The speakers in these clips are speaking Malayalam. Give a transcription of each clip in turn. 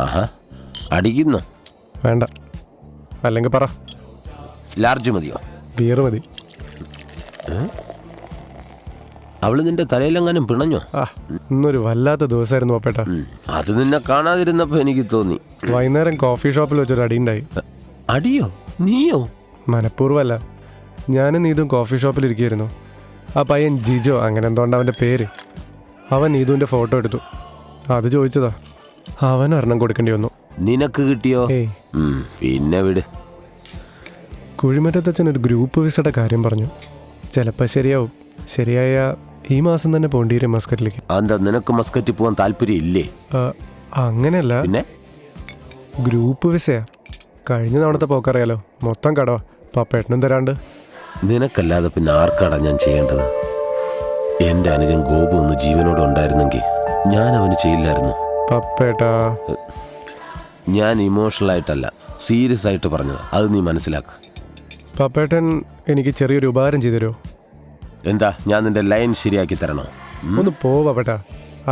ആഹാ, അടിക്കുന്നു. വേണ്ട, അല്ലെങ്കിൽ പറ. ലാർജ് മതിയോ? ബിയർ മതി. അവള് നിന്റെ തലയിലെങ്ങാനും പിണഞ്ഞോ? ഇന്നൊരു വല്ലാത്ത ദിവസമായിരുന്നു അപ്പേട്ട. അത് നിന്നെ കാണാതിരുന്നപ്പോ എനിക്ക് തോന്നി. വൈകുന്നേരം കോഫി ഷോപ്പിൽ വെച്ചൊരു അടിയുണ്ടായി. അടിയോ? നീയോ? മനഃപൂർവ്വമല്ല, ഞാനും നീതും കോഫി ഷോപ്പിലിരിക്കുകയായിരുന്നു. ആ പയ്യൻ ജിജോ, അങ്ങനെ എന്തുകൊണ്ട് അവൻ്റെ പേര്, അവൻ നീതുവിൻ്റെ ഫോട്ടോ എടുത്തു. അത് ചോദിച്ചതാ. അവൻ ഒരെണ്ണം കൊടുക്കേണ്ടി വന്നു. നിനക്ക് കിട്ടിയോ? പിന്നെ വിട്. കുഴിമറ്റത്തച്ഛൻ ഒരു ഗ്രൂപ്പ് വിസയുടെ കാര്യം പറഞ്ഞു. ചിലപ്പോൾ ശരിയാവും. ശരിയായ ഈ മാസം തന്നെ പോകേണ്ടി വരും മസ്കറ്റിലേക്ക്. എന്താ, നിനക്ക് മസ്കറ്റിൽ പോകാൻ താല്പര്യം ഇല്ലേ? അങ്ങനെയല്ല, പിന്നെ ഗ്രൂപ്പ് വിസയാ. കഴിഞ്ഞ തവണത്തെ പോക്കറിയാലോ, മൊത്തം കടവാ. പപ്പേട്ടനും തരാണ്ട്. നിനക്കല്ലാതെ പിന്നെ ആർക്കാടാ ഞാൻ ചെയ്യേണ്ടത്? എൻ്റെ അനുജൻ ഗോപു ഒന്ന് ജീവനോടെ ഉണ്ടായിരുന്നെങ്കിൽ ഞാൻ അവന് ചെയ്യില്ലായിരുന്നു. പപ്പേട്ടാ, ഞാൻ ഇമോഷണൽ ആയിട്ടല്ല, സീരിയസ് ആയിട്ട് പറഞ്ഞത്. അത് നീ മനസ്സിലാക്ക. പപ്പേട്ടൻ എനിക്ക് ചെറിയൊരു ഉപകാരം ചെയ്തു തരുമോ? എന്താ, ഞാൻ നിന്റെ ലൈൻ ശരിയാക്കി തരണോ? ഒന്ന് പോ പപ്പേട്ടാ.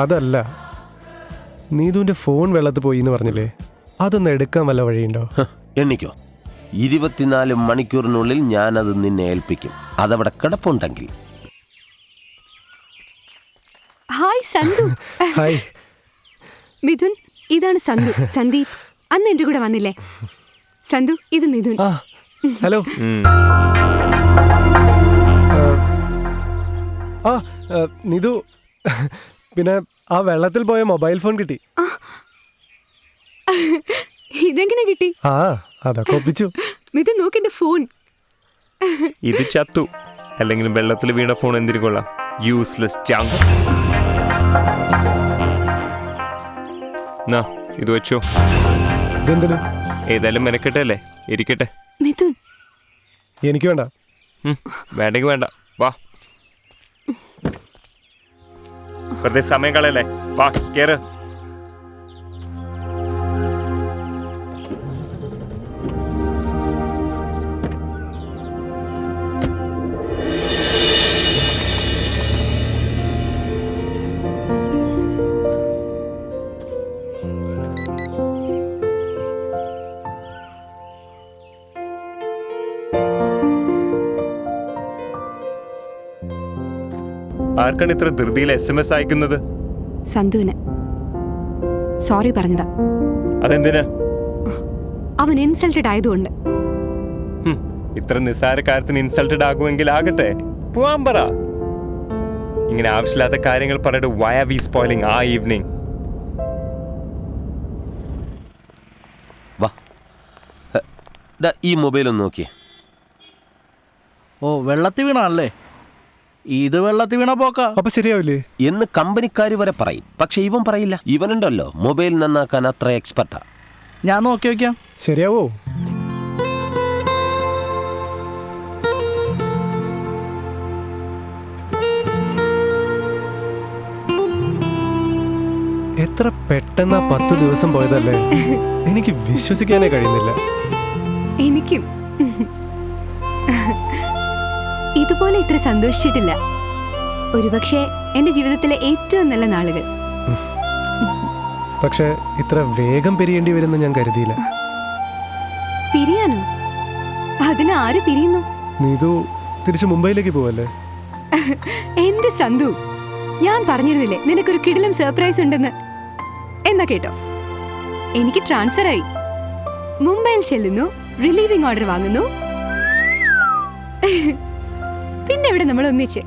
അതല്ല, നീതുവിൻ്റെ ഫോൺ വെള്ളത്തിൽ പോയി എന്ന് പറഞ്ഞില്ലേ, അതൊന്ന് എടുക്കാൻ വല്ല വഴിയുണ്ടോ? എണ്ണിക്കോ, 24 മണിക്കൂറിനുള്ളിൽ ഞാനത് നിന്നെ ഏൽപ്പിക്കും. അതവിടെ കിടപ്പുണ്ടെങ്കിൽ. ഹായ് സന്തു. ഹായ് മിഥുൻ, ഇതാണ് സന്തു. സന്ദീപ് അന്ന് എൻ്റെ കൂടെ വന്നില്ലേ? സന്തു, ഇത് മിഥുൻ. ഹലോ. നിതു, പിന്നെ ആ വെള്ളത്തിൽ പോയ മൊബൈൽ ഫോൺ കിട്ടി. ഇതെങ്ങനെ കിട്ടി? അതൊക്കെ ഒപ്പിച്ചു. മിഥുൻ, നോക്കിന്റെ ഫോൺ. ഇത് ചത്തു. അല്ലെങ്കിൽ വെള്ളത്തിൽ വീണ ഫോൺ എന്തിനു കൊള്ളാം? യൂസ്ലെസ് ചങ്ക്. ഇത് വെച്ചോ. ഏതായാലും മെനക്കെട്ടല്ലേ, ഇരിക്കട്ടെ. മിഥുൻ, എനിക്ക് വേണ്ട. വേണ്ടെങ്കിൽ വേണ്ട, വാ. വെറുതെ സമയം കളയല്ലേ, വാ കേറ്. ആർക്കാണ് ഇത്ര ധൃതിയിൽ SMS അയക്കുന്നത്? സന്തുവിന്. സോറി പറഞ്ഞതാ. അതെന്തിനാ? അവൻ ഇൻസൾട്ടഡ് ആയതുകൊണ്ട്. ഇത്ര നിസ്സാര കാര്യത്തിന് ഇൻസൾട്ടഡ് ആകുമെങ്കിൽ ആകട്ടെ, പോവാൻ പറ. ഇങ്ങനെ ആവശ്യമില്ലാത്ത കാര്യങ്ങൾ പറഞ്ഞിട്ട് why are we spoiling our evening? വാ, ഈ മൊബൈൽ ഒന്ന് നോക്കിയേ. വെള്ളത്തിൽ വീണല്ലേ? ഇത് വെള്ളത്തിൽ വീണ പോക്ക. അപ്പൊ ശരിയാവില്ലേ എന്ന് കമ്പനിക്കാർ വരെ പറയും. പക്ഷെ ഇവൻ പറയില്ല. ഇവനുണ്ടല്ലോ മൊബൈൽ നന്നാക്കാൻ അത്ര എക്സ്പെർട്ടാ. ഞാൻ നോക്കി വെക്കാം. ശരിയാവോ? എത്ര പെട്ടെന്നാ 10 ദിവസം പോയതല്ലേ. എനിക്ക് വിശ്വസിക്കാനേ കഴിയുന്നില്ല. എനിക്കും ഇതുപോലെ ഇത്ര സന്തോഷിച്ചിട്ടില്ല. ഒരുപക്ഷെ എന്റെ ജീവിതത്തിലെ ഏറ്റവും നല്ല നാളുകൾ. പക്ഷെ ഇത്ര വേഗം പിരിയേണ്ടി വരുമെന്ന് ഞാൻ കരുതിയില്ല. പിരിയാനോ? അതിന് ആര് പിരിയുന്നു? നീതു തിരിച്ചു മുംബൈയിലേക്ക് പോവല്ലേ? എന്റെ സന്തു, ഞാൻ പറഞ്ഞിരുന്നില്ലേ നിനക്കൊരു കിടിലം സർപ്രൈസ് ഉണ്ടെന്ന്. എന്നാ കേട്ടോ, എനിക്ക് ട്രാൻസ്ഫർ ആയി. മുംബൈയിൽ ചെല്ലുന്നു, റിലീവിംഗ് ഓർഡർ വാങ്ങുന്നു, പിന്നെ ഇവിടെ നമ്മൾ ഒന്നിച്ച്.